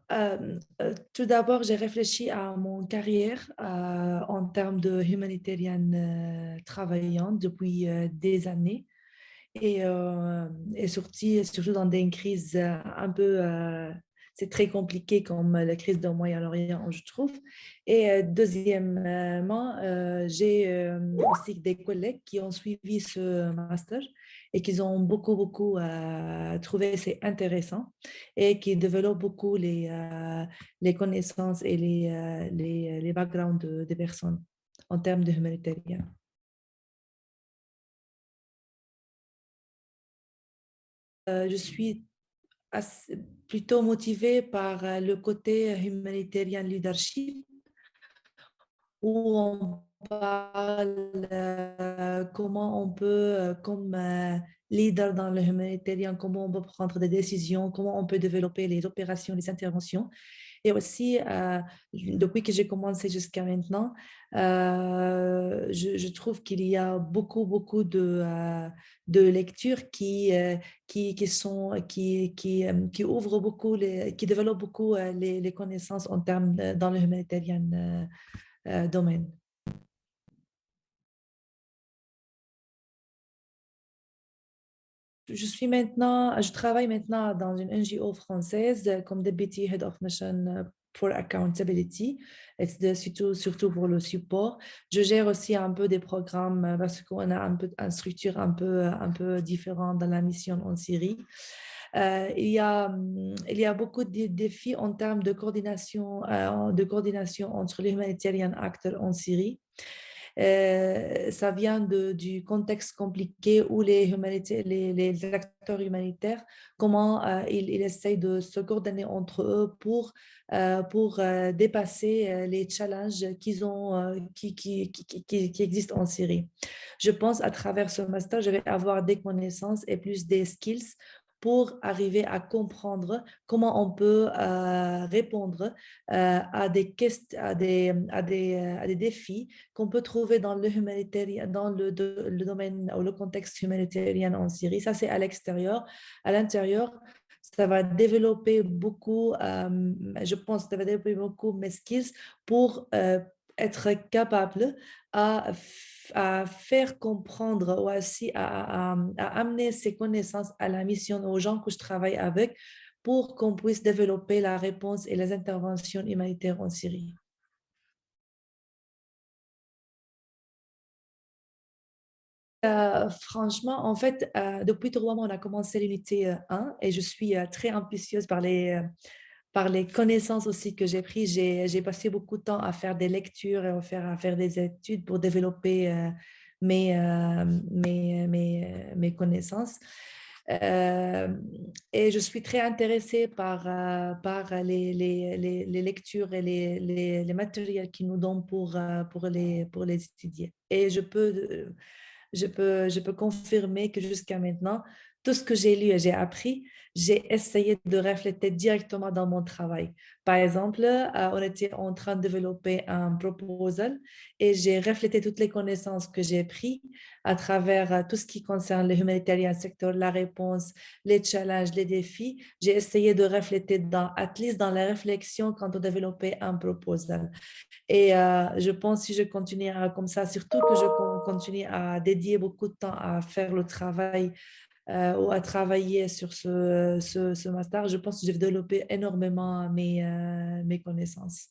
Tout d'abord, j'ai réfléchi à mon carrière en termes de humanitarienne travaillante depuis des années et surtout dans des crises un peu, c'est très compliqué comme la crise de Moyen-Orient, je trouve. Et deuxièmement, j'ai aussi des collègues qui ont suivi ce master et qui ont beaucoup trouvé c'est intéressant et qui développent beaucoup les connaissances et les backgrounds des personnes en termes de humanitaire. Je suis plutôt motivée par le côté humanitarian leadership où on parle comment on peut, comme leader dans le humanitaire, comment on peut prendre des décisions, comment on peut développer les opérations, les interventions. Et aussi, depuis que j'ai commencé jusqu'à maintenant, je trouve qu'il y a beaucoup de lectures qui ouvrent beaucoup, qui développent beaucoup les connaissances en termes dans le humanitarian domaine. Je travaille maintenant dans une NGO française comme Deputy Head of Mission for Accountability, et c'est surtout pour le support. Je gère aussi un peu des programmes parce qu'on a un peu une structure un peu différente dans la mission en Syrie. Il y a beaucoup de défis en termes de coordination entre les humanitarian acteurs en Syrie. Ça vient du contexte compliqué où les acteurs humanitaires, comment ils essayent de se coordonner entre eux pour dépasser les challenges qui existent en Syrie. Je pense à travers ce master, je vais avoir des connaissances et plus des skills pour arriver à comprendre comment on peut répondre à à des défis qu'on peut trouver dans le humanitaire, dans le domaine ou le contexte humanitaire en Syrie. Ça, c'est à l'extérieur. À l'intérieur, ça va développer beaucoup, je pense, ça va développer beaucoup mes skills pour être capable à, à faire comprendre ou aussi à amener ces connaissances à la mission aux gens que je travaille avec pour qu'on puisse développer la réponse et les interventions humanitaires en Syrie. Franchement, en fait, depuis 3 mois, on a commencé l'unité 1 et je suis très ambitieuse par les connaissances aussi que j'ai prises. J'ai passé beaucoup de temps à faire des lectures et à faire des études pour développer mes connaissances. Euh, et je suis très intéressée par les lectures et les matériels qu'ils nous donnent pour les étudier. Et je peux confirmer que jusqu'à maintenant, tout ce que j'ai lu et j'ai appris, j'ai essayé de refléter directement dans mon travail. Par exemple, on était en train de développer un proposal et j'ai reflété toutes les connaissances que j'ai prises à travers tout ce qui concerne le humanitarian sector, la réponse, les challenges, les défis. J'ai essayé de refléter at least dans la réflexion quand on développait un proposal. Et je pense que si je continue comme ça, surtout que je continue à dédier beaucoup de temps à faire le travail ou à travailler sur ce master, je pense que je vais développer énormément mes connaissances.